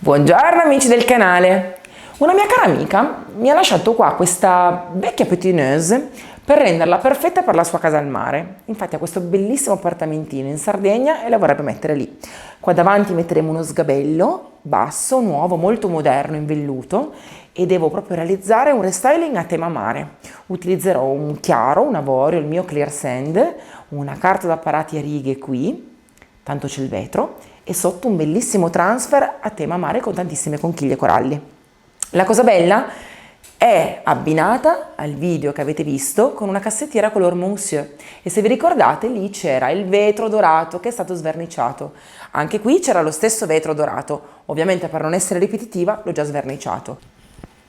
Buongiorno amici del canale! Una mia cara amica mi ha lasciato qua questa vecchia petineuse per renderla perfetta per la sua casa al mare. Infatti ha questo bellissimo appartamentino in Sardegna e la vorrebbe mettere lì. Qua davanti metteremo uno sgabello basso, nuovo, molto moderno, in velluto, e devo proprio realizzare un restyling a tema mare. Utilizzerò un chiaro, un avorio, il mio clear sand, una carta da parati a righe qui, tanto c'è il vetro, e sotto un bellissimo transfer a tema mare con tantissime conchiglie e coralli. La cosa bella è abbinata al video che avete visto con una cassettiera color Monsieur e se vi ricordate lì c'era il vetro dorato che è stato sverniciato. Anche qui c'era lo stesso vetro dorato, ovviamente per non essere ripetitiva l'ho già sverniciato.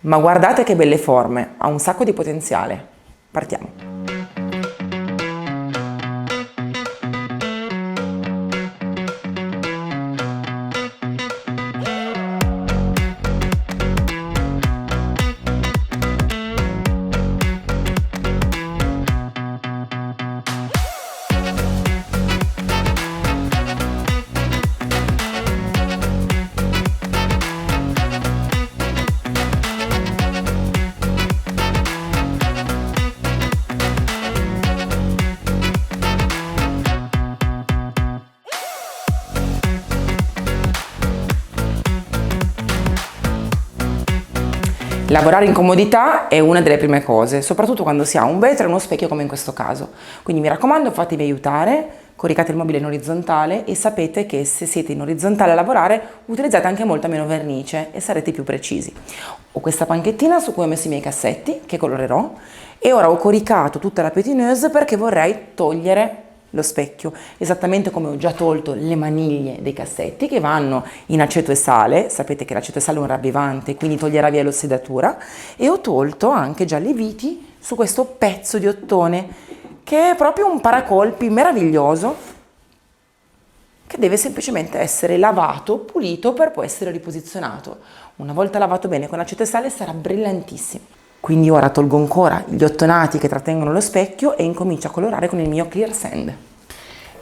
Ma guardate che belle forme, ha un sacco di potenziale. Partiamo. Lavorare in comodità è una delle prime cose, soprattutto quando si ha un vetro e uno specchio come in questo caso. Quindi mi raccomando, fatevi aiutare, coricate il mobile in orizzontale e sapete che se siete in orizzontale a lavorare utilizzate anche molta meno vernice e sarete più precisi. Ho questa panchettina su cui ho messo i miei cassetti, che colorerò, e ora ho coricato tutta la petineuse perché vorrei togliere lo specchio, esattamente come ho già tolto le maniglie dei cassetti che vanno in aceto e sale. Sapete che l'aceto e sale è un ravvivante, quindi toglierà via l'ossidatura, e ho tolto anche già le viti su questo pezzo di ottone che è proprio un paracolpi meraviglioso che deve semplicemente essere lavato, pulito per poi essere riposizionato. Una volta lavato bene con l'aceto e sale sarà brillantissimo. Quindi ora tolgo ancora gli ottonati che trattengono lo specchio e incomincio a colorare con il mio clear sand.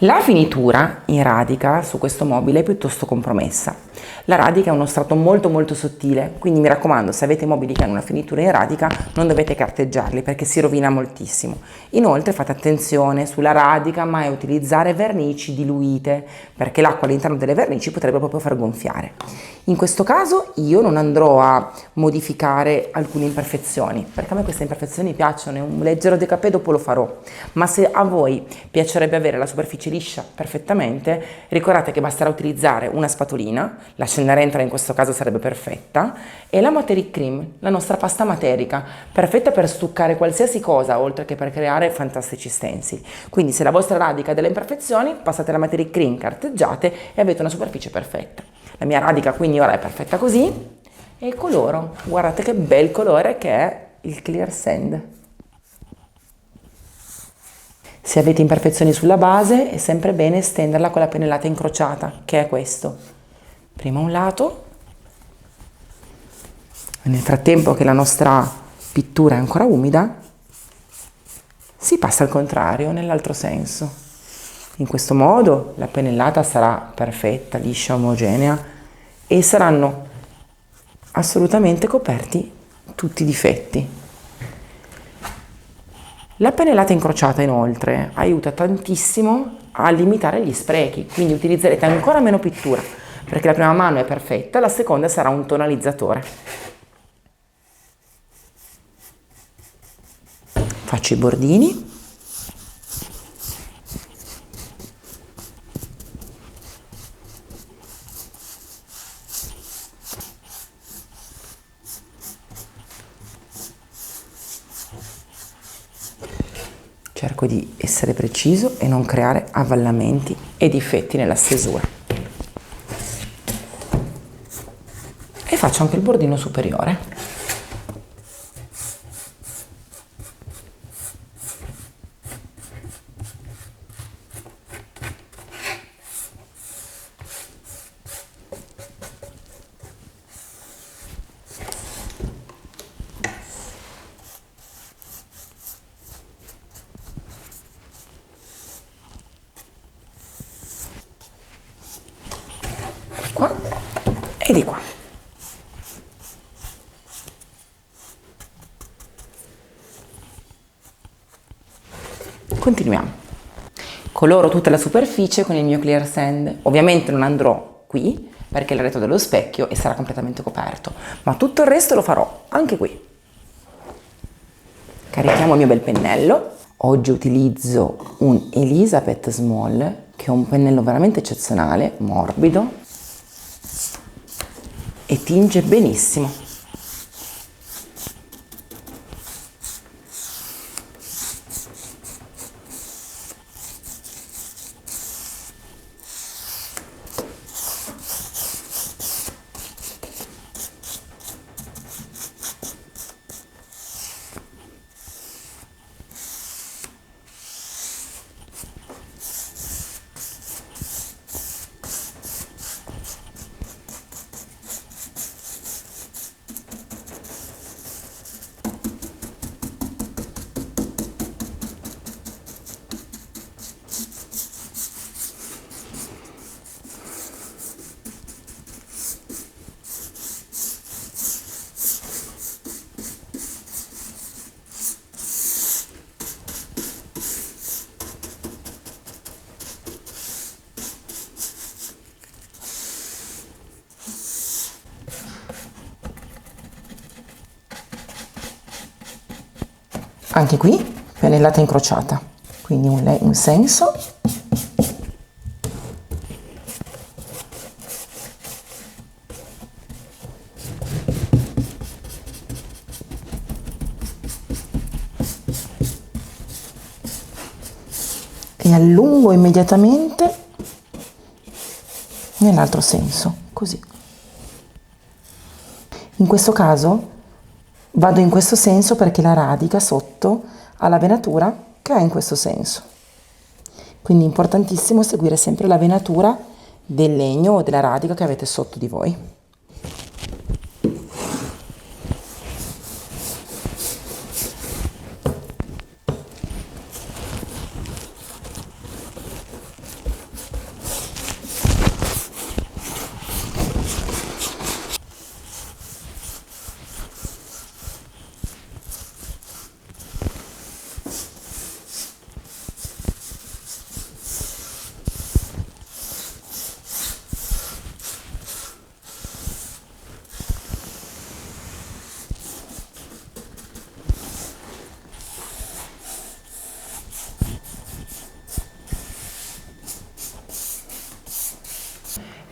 La finitura in radica su questo mobile è piuttosto compromessa. La radica è uno strato molto sottile, quindi mi raccomando, se avete mobili che hanno una finitura in radica non dovete carteggiarli perché si rovina moltissimo. Inoltre fate attenzione sulla radica mai a utilizzare vernici diluite perché l'acqua all'interno delle vernici potrebbe proprio far gonfiare. In questo caso io non andrò a modificare alcune imperfezioni perché a me queste imperfezioni piacciono, un leggero decapè dopo lo farò, ma se a voi piacerebbe avere la superficie liscia perfettamente, ricordate che basterà utilizzare una spatolina, la Cenerentola in questo caso sarebbe perfetta, e la Materic Cream, la nostra pasta materica, perfetta per stuccare qualsiasi cosa oltre che per creare fantastici stencil. Quindi se la vostra radica ha delle imperfezioni, passate la Materic Cream, carteggiate e avete una superficie perfetta. La mia radica quindi ora è perfetta così, e il coloro, guardate che bel colore che è il clear sand. Se avete imperfezioni sulla base è sempre bene stenderla con la pennellata incrociata, che è questo. Prima un lato, e nel frattempo che la nostra pittura è ancora umida, si passa al contrario, nell'altro senso. In questo modo la pennellata sarà perfetta, liscia, omogenea e saranno assolutamente coperti tutti i difetti. La pennellata incrociata inoltre aiuta tantissimo a limitare gli sprechi, quindi utilizzerete ancora meno pittura, perché la prima mano è perfetta, la seconda sarà un tonalizzatore. Faccio i bordini. Cerco di essere preciso e non creare avvallamenti e difetti nella stesura. E faccio anche il bordino superiore. Qua e di qua. Continuiamo. Coloro tutta la superficie con il mio Clear Sand. Ovviamente non andrò qui perché è il retro dello specchio e sarà completamente coperto, ma tutto il resto lo farò anche qui. Carichiamo il mio bel pennello. Oggi utilizzo un Elizabeth Small, che è un pennello veramente eccezionale, morbido e tinge benissimo. Anche qui pennellata incrociata, quindi un senso e allungo immediatamente nell'altro senso, così. In questo caso vado in questo senso perché la radica sotto ha la venatura che è in questo senso. Quindi è importantissimo seguire sempre la venatura del legno o della radica che avete sotto di voi.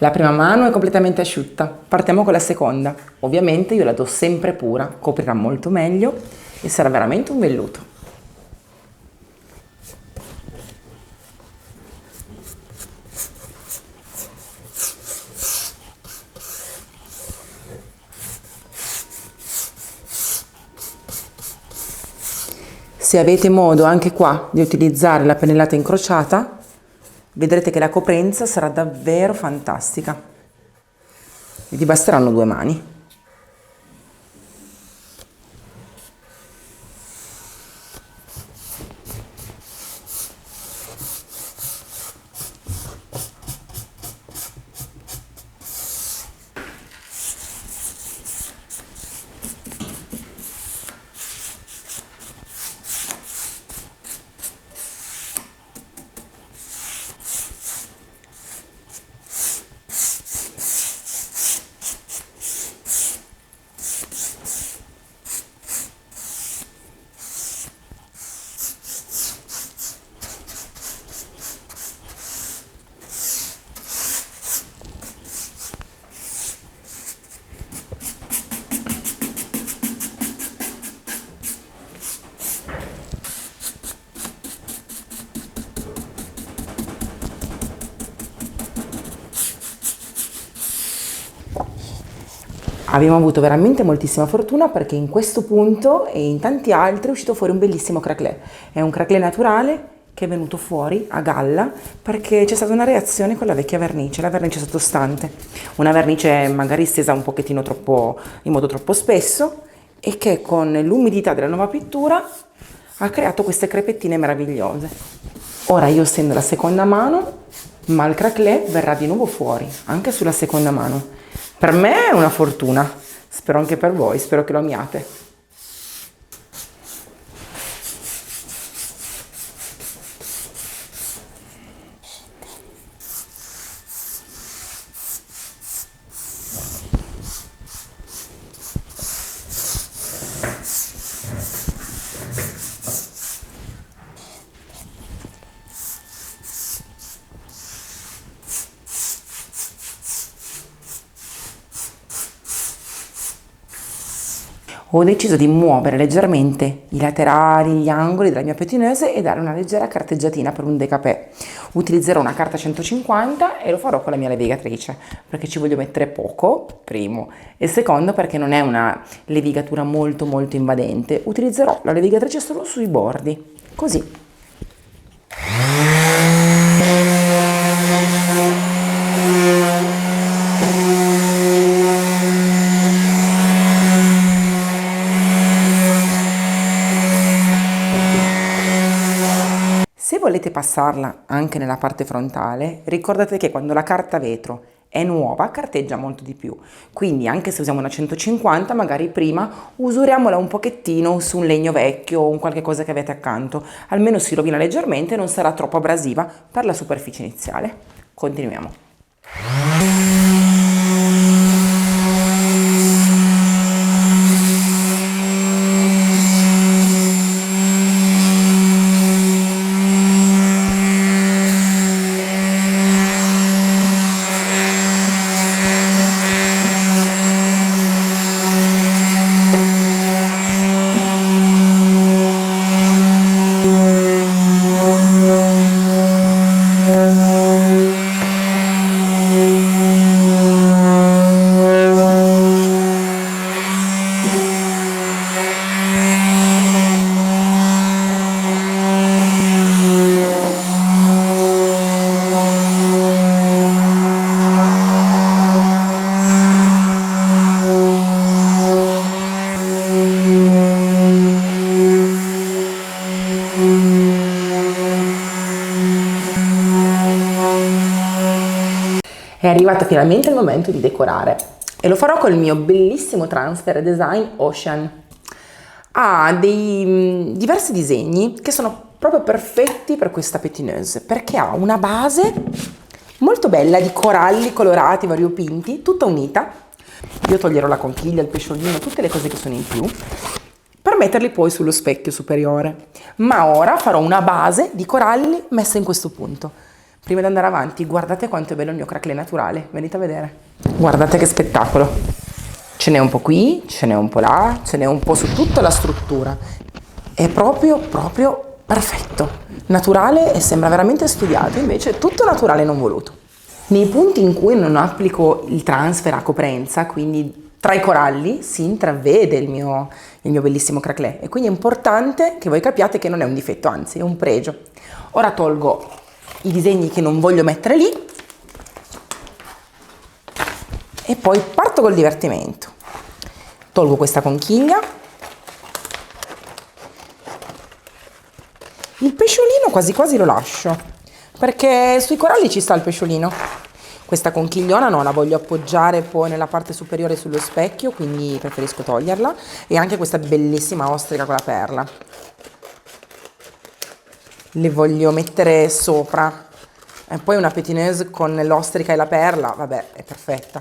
La prima mano è completamente asciutta, partiamo con la seconda. Ovviamente io la do sempre pura, coprirà molto meglio e sarà veramente un velluto. Se avete modo anche qua di utilizzare la pennellata incrociata, vedrete che la coprenza sarà davvero fantastica e vi basteranno 2 mani. Abbiamo avuto veramente moltissima fortuna perché in questo punto e in tanti altri è uscito fuori un bellissimo craquelé. È un craquelé naturale che è venuto fuori a galla perché c'è stata una reazione con la vecchia vernice, la vernice sottostante. Una vernice magari stesa un pochettino troppo, in modo troppo spesso e che con l'umidità della nuova pittura ha creato queste crepettine meravigliose. Ora io stendo la seconda mano, ma il craquelé verrà di nuovo fuori, anche sulla seconda mano. Per me è una fortuna, spero anche per voi, spero che lo amiate. ho deciso di muovere leggermente i laterali, gli angoli della mia petineuse e dare una leggera carteggiatina per un décapé. Utilizzerò una carta 150 e lo farò con la mia levigatrice, perché ci voglio mettere poco, primo, e secondo perché non è una levigatura molto invadente. Utilizzerò la levigatrice solo sui bordi, così. Se volete passarla anche nella parte frontale, ricordate che quando la carta vetro è nuova carteggia molto di più, quindi anche se usiamo una 150 magari prima usuriamola un pochettino su un legno vecchio o un qualche cosa che avete accanto, almeno si rovina leggermente e non sarà troppo abrasiva per la superficie iniziale. Continuiamo. È arrivato finalmente il momento di decorare e lo farò col mio bellissimo transfer design Ocean. Ha dei diversi disegni che sono proprio perfetti per questa petineuse perché ha una base molto bella di coralli colorati variopinti, tutta unita. Io toglierò la conchiglia, il pesciolino, tutte le cose che sono in più per metterli poi sullo specchio superiore. Ma ora farò una base di coralli messa in questo punto. Prima di andare avanti, guardate quanto è bello il mio craquelé naturale, venite a vedere. Guardate che spettacolo. Ce n'è un po' qui, ce n'è un po' là, ce n'è un po' su tutta la struttura. È proprio perfetto, naturale e sembra veramente studiato, invece è tutto naturale e non voluto. Nei punti in cui non applico il transfer a coprenza, quindi tra i coralli, si intravede il mio bellissimo craquelé e quindi è importante che voi capiate che non è un difetto, anzi è un pregio. Ora tolgo i disegni che non voglio mettere lì e poi parto col divertimento. Tolgo questa conchiglia, il pesciolino quasi quasi lo lascio perché sui coralli ci sta il pesciolino. Questa conchigliona no, la voglio appoggiare poi nella parte superiore sullo specchio, quindi preferisco toglierla, e anche questa bellissima ostrica con la perla le voglio mettere sopra, e poi una petineuse con l'ostrica e la perla, vabbè, è perfetta.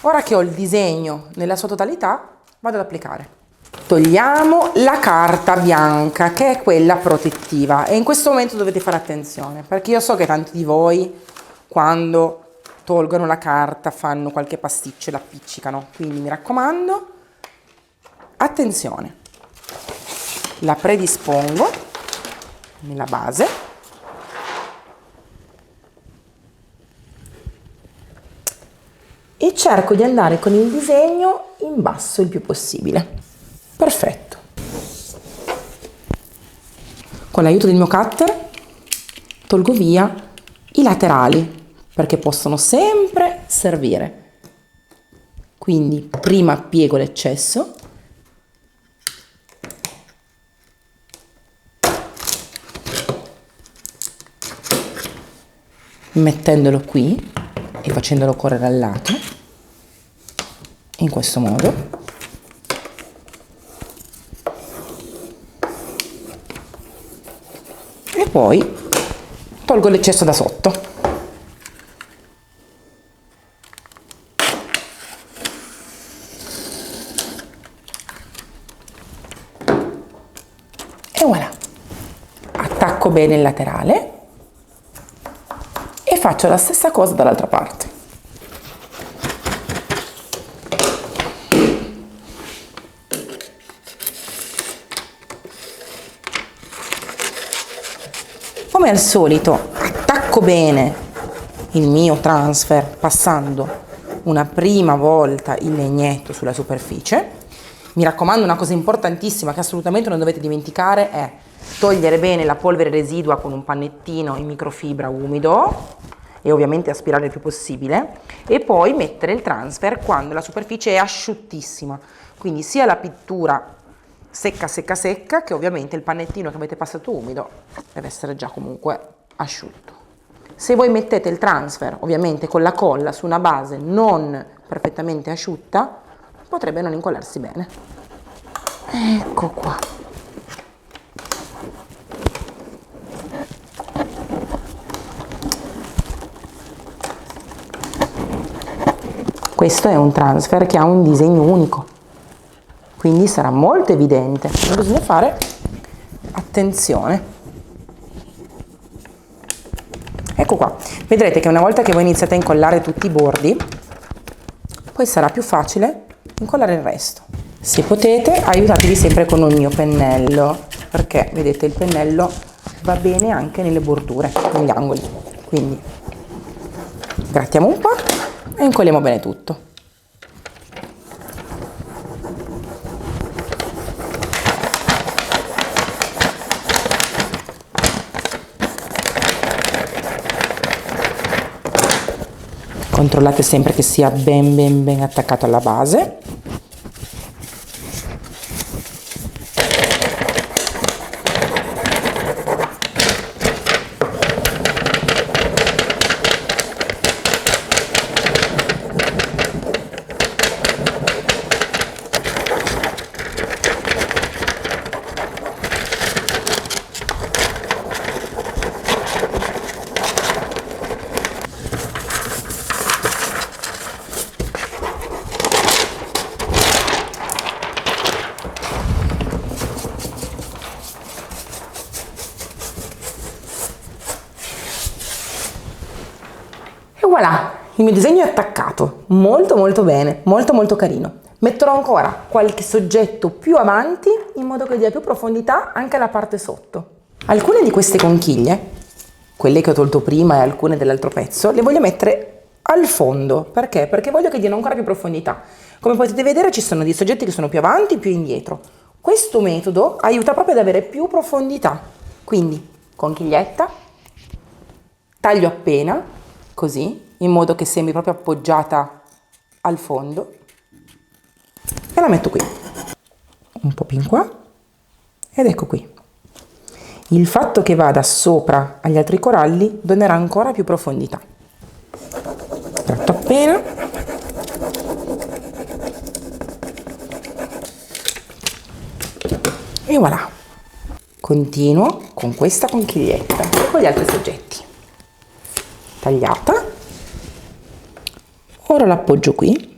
Ora che ho il disegno nella sua totalità, vado ad applicare. Togliamo la carta bianca, che è quella protettiva, e in questo momento dovete fare attenzione, perché io so che tanti di voi, quando tolgono la carta, fanno qualche pasticcio e la appiccicano, quindi mi raccomando, attenzione. La predispongo nella base e cerco di andare con il disegno in basso il più possibile. Perfetto. Con l'aiuto del mio cutter tolgo via i laterali perché possono sempre servire. Quindi prima piego l'eccesso mettendolo qui e facendolo correre al lato in questo modo, e poi tolgo l'eccesso da sotto. E voilà, attacco bene il laterale e faccio la stessa cosa dall'altra parte. Come al solito attacco bene il mio transfer passando una prima volta il legnetto sulla superficie. Mi raccomando, una cosa importantissima che assolutamente non dovete dimenticare è togliere bene la polvere residua con un pannettino in microfibra umido e ovviamente aspirare il più possibile, e poi mettere il transfer quando la superficie è asciuttissima, quindi sia la pittura secca secca secca che ovviamente il pannettino che avete passato umido deve essere già comunque asciutto. Se voi mettete il transfer ovviamente con la colla su una base non perfettamente asciutta, potrebbe non incollarsi bene. Ecco qua. Questo è un transfer che ha un disegno unico, quindi sarà molto evidente. Bisogna fare attenzione. Ecco qua. Vedrete che una volta che voi iniziate a incollare tutti i bordi, poi sarà più facile incollare il resto. Se potete, aiutatevi sempre con il mio pennello, perché vedete il pennello va bene anche nelle bordure, negli angoli. Quindi grattiamo un po' e incolliamo bene tutto. Controllate sempre che sia ben attaccato alla base. E voilà, il mio disegno è attaccato, molto bene, molto carino. Metterò ancora qualche soggetto più avanti in modo che dia più profondità anche alla parte sotto. Alcune di queste conchiglie, quelle che ho tolto prima e alcune dell'altro pezzo, le voglio mettere al fondo. Perché? Perché voglio che diano ancora più profondità. Come potete vedere ci sono dei soggetti che sono più avanti e più indietro. Questo metodo aiuta proprio ad avere più profondità. Quindi conchiglietta, taglio appena, così, in modo che sembri proprio appoggiata al fondo, e la metto qui, un po' più in qua, ed ecco qui. Il fatto che vada sopra agli altri coralli donerà ancora più profondità. Tratto appena, e voilà. Continuo con questa conchiglietta e con gli altri soggetti. Tagliata, ora l'appoggio qui,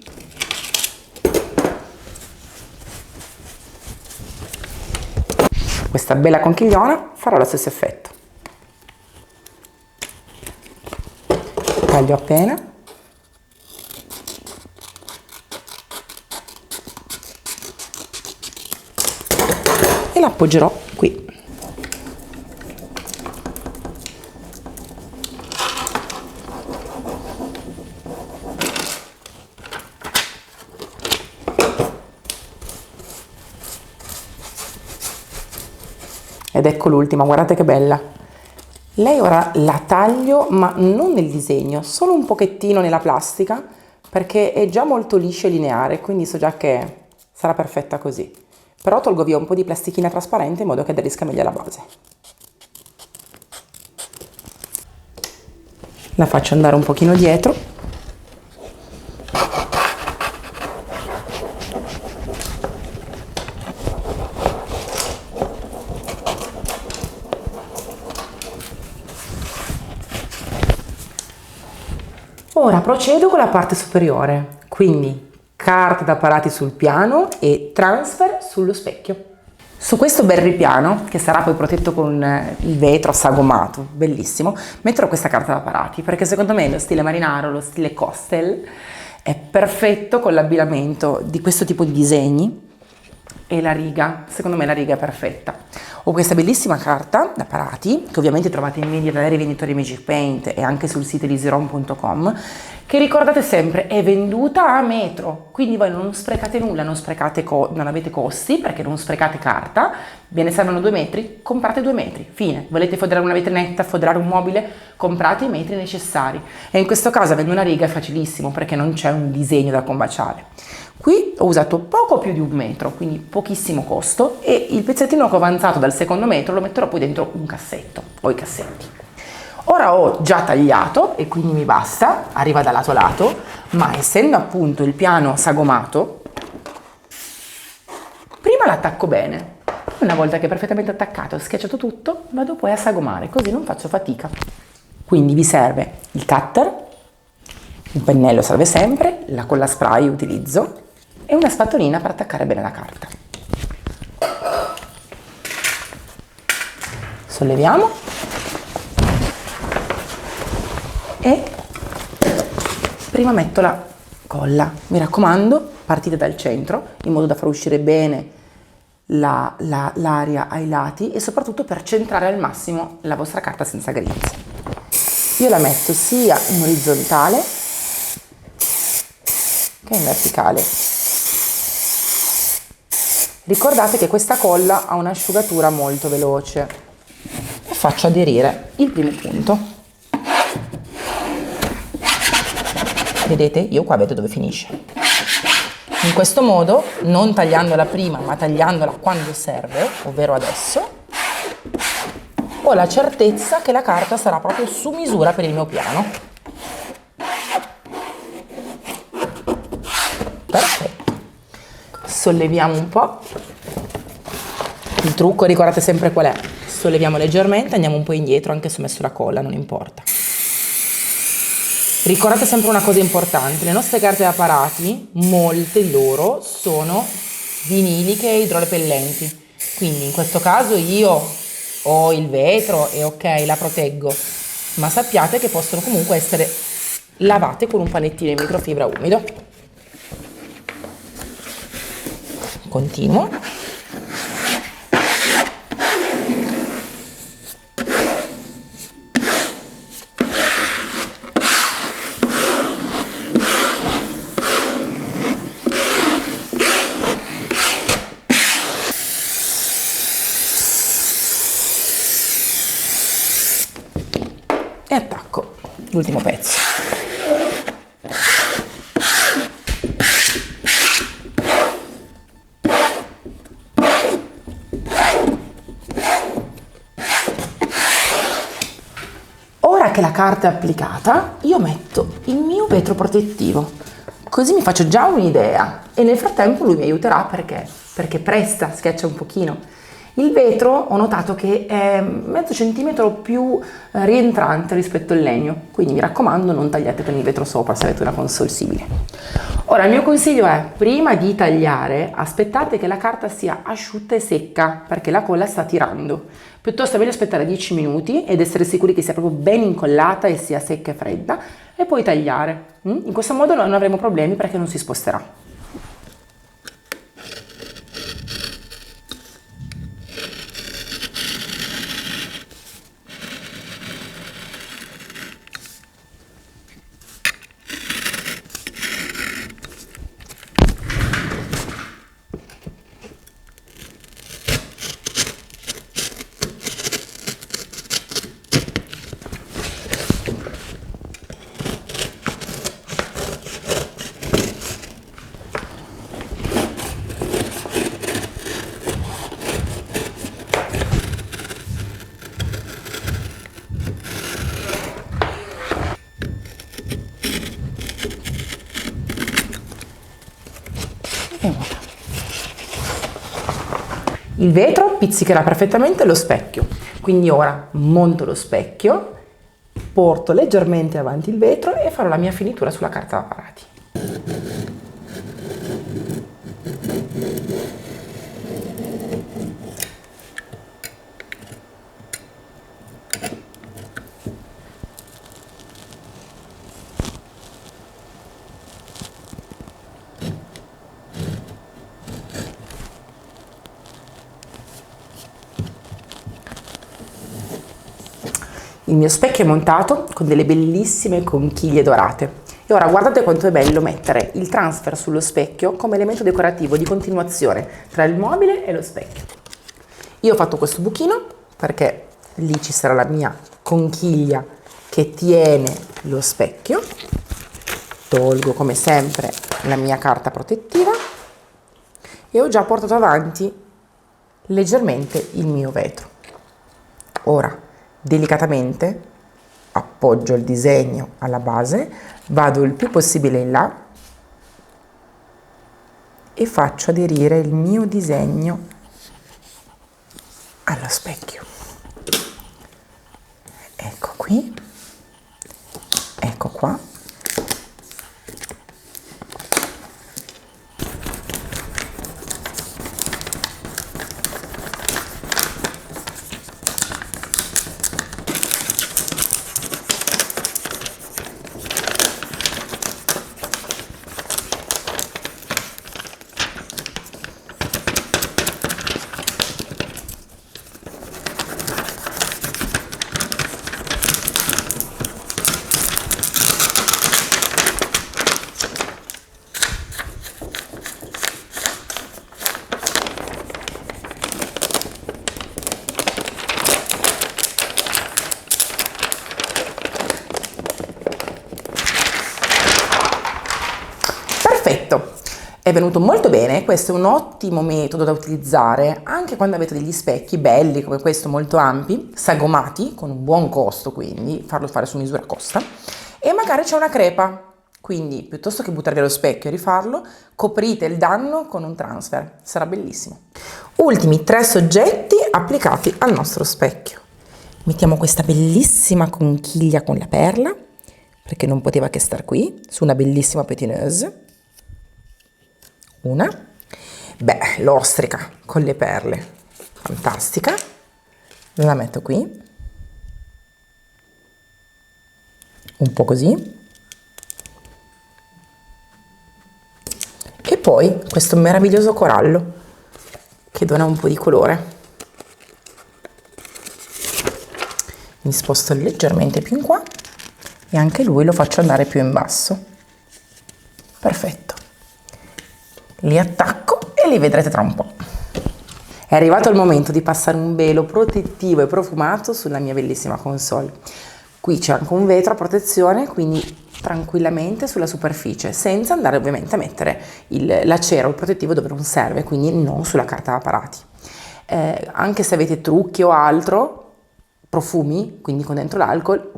questa bella conchigliona farà lo stesso effetto. Taglio appena, e l'appoggerò qui. Ed ecco l'ultima, guardate che bella. Lei ora la taglio, ma non nel disegno, solo un pochettino nella plastica, perché è già molto liscia e lineare, quindi so già che sarà perfetta così. Però tolgo via un po' di plastichina trasparente in modo che aderisca meglio alla base. La faccio andare un pochino dietro. Ora procedo con la parte superiore, quindi carta da parati sul piano e transfer sullo specchio. Su questo bel ripiano, che sarà poi protetto con il vetro sagomato, bellissimo, metterò questa carta da parati, perché secondo me lo stile marinaro, lo stile coastal, è perfetto con l'abbinamento di questo tipo di disegni è la riga. Secondo me la riga è perfetta. Ho questa bellissima carta da parati, che ovviamente trovate in vendita dai rivenditori Magic Paint e anche sul sito liseron.com, che ricordate sempre è venduta a metro, quindi voi non sprecate nulla, non avete costi perché non sprecate carta, ve ne servono 2 metri, comprate 2 metri, fine. Volete foderare una vetrinetta, foderare un mobile, comprate i metri necessari. E in questo caso avendo una riga è facilissimo perché non c'è un disegno da combaciare. Qui ho usato poco più di 1 metro, quindi pochissimo costo, e il pezzettino che ho avanzato dal secondo metro lo metterò poi dentro un cassetto o i cassetti. Ora ho già tagliato e quindi mi basta, arriva da lato a lato, ma essendo appunto il piano sagomato, prima l'attacco bene. Una volta che è perfettamente attaccato e schiacciato tutto, vado poi a sagomare, così non faccio fatica. Quindi vi serve il cutter, il pennello serve sempre, la colla spray utilizzo e una spatolina per attaccare bene la carta. Solleviamo e prima metto la colla. Mi raccomando, partite dal centro in modo da far uscire bene l'aria ai lati e soprattutto per centrare al massimo la vostra carta senza grinze. Io la metto sia in orizzontale che in verticale. Ricordate che questa colla ha un'asciugatura molto veloce e faccio aderire il primo punto. Vedete? Io qua vedo dove finisce. In questo modo, non tagliandola prima, ma tagliandola quando serve, ovvero adesso, ho la certezza che la carta sarà proprio su misura per il mio piano. Perfetto. Solleviamo un po'. Il trucco, ricordate sempre qual è? Solleviamo leggermente, andiamo un po' indietro, anche se ho messo la colla, non importa. Ricordate sempre una cosa importante, le nostre carte da parati, molte di loro sono viniliche e idrorepellenti, quindi in questo caso io ho il vetro e ok, la proteggo, ma sappiate che possono comunque essere lavate con un panettino in microfibra umido. Continuo. E attacco l'ultimo pezzo. Ora che la carta è applicata, io metto il mio vetro protettivo, così mi faccio già un'idea e nel frattempo lui mi aiuterà perché presta, schiaccia un pochino. Il vetro ho notato che è mezzo centimetro più rientrante rispetto al legno, quindi mi raccomando non tagliate con il vetro sopra se avete una console simile. Ora il mio consiglio è, prima di tagliare, aspettate che la carta sia asciutta e secca perché la colla sta tirando. Piuttosto è meglio aspettare 10 minuti ed essere sicuri che sia proprio ben incollata e sia secca e fredda e poi tagliare. In questo modo non avremo problemi perché non si sposterà. Il vetro pizzicherà perfettamente lo specchio, quindi ora monto lo specchio, porto leggermente avanti il vetro e farò la mia finitura sulla carta da parati. il mio specchio è montato con delle bellissime conchiglie dorate. E ora guardate quanto è bello mettere il transfer sullo specchio come elemento decorativo di continuazione tra il mobile e lo specchio. Io ho fatto questo buchino perché lì ci sarà la mia conchiglia che tiene lo specchio. Tolgo come sempre la mia carta protettiva e ho già portato avanti leggermente il mio vetro. Ora delicatamente appoggio il disegno alla base, vado il più possibile in là e faccio aderire il mio disegno allo specchio. Ecco qui, ecco qua. Perfetto, è venuto molto bene. Questo è un ottimo metodo da utilizzare anche quando avete degli specchi belli come questo, molto ampi, sagomati, con un buon costo, quindi farlo fare su misura costa, e magari c'è una crepa. Quindi piuttosto che buttar via lo specchio e rifarlo, coprite il danno con un transfer, sarà bellissimo. Ultimi 3 soggetti applicati al nostro specchio. Mettiamo questa bellissima conchiglia con la perla, perché non poteva che star qui, su una bellissima patineuse. Una. Beh, l'ostrica con le perle, fantastica. La metto qui. Un po' così. E poi questo meraviglioso corallo che dona un po' di colore. Mi sposto leggermente più in qua e anche lui lo faccio andare più in basso. Perfetto. Li attacco e li vedrete tra un po'. È arrivato il momento di passare un velo protettivo e profumato sulla mia bellissima console. Qui c'è anche un vetro a protezione, quindi tranquillamente sulla superficie, senza andare ovviamente a mettere la cera o il protettivo dove non serve, quindi non sulla carta apparati. Anche se avete trucchi o altro, profumi, quindi con dentro l'alcol,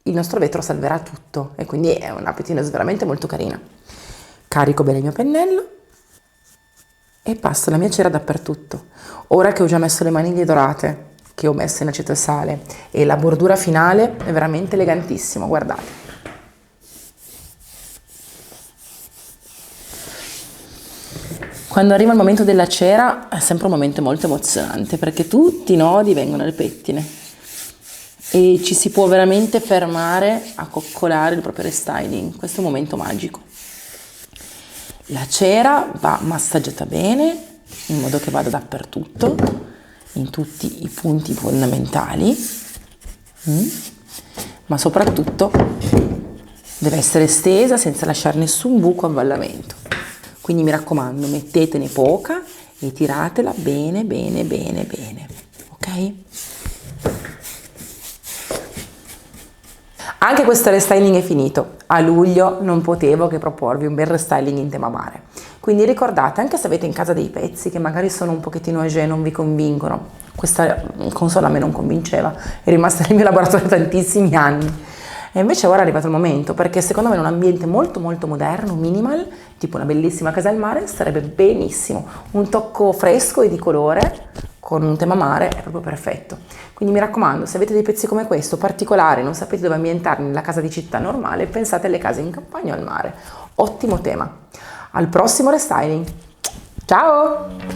il nostro vetro salverà tutto e quindi è una petinosa veramente molto carina. Carico bene il mio pennello e passo la mia cera dappertutto. Ora che ho già messo le maniglie dorate, che ho messo in aceto e sale, e la bordura finale è veramente elegantissima, guardate. Quando arriva il momento della cera è sempre un momento molto emozionante, perché tutti i nodi vengono al pettine e ci si può veramente fermare a coccolare il proprio restyling. Questo è un momento magico. La cera va massaggiata bene in modo che vada dappertutto, in tutti i punti fondamentali, ma soprattutto deve essere stesa senza lasciare nessun buco o avvallamento. Quindi mi raccomando, mettetene poca e tiratela bene bene bene bene, ok? Anche questo restyling è finito. A luglio non potevo che proporvi un bel restyling in tema mare. Quindi ricordate, anche se avete in casa dei pezzi che magari sono un pochettino âgé e non vi convincono, questa console a me non convinceva, è rimasta nel mio laboratorio tantissimi anni. E invece ora è arrivato il momento, perché secondo me in un ambiente molto molto moderno, minimal, tipo una bellissima casa al mare, starebbe benissimo. Un tocco fresco e di colore, con un tema mare, è proprio perfetto. Quindi mi raccomando, se avete dei pezzi come questo, particolari, non sapete dove ambientarli nella casa di città normale, pensate alle case in campagna o al mare. Ottimo tema. Al prossimo restyling. Ciao!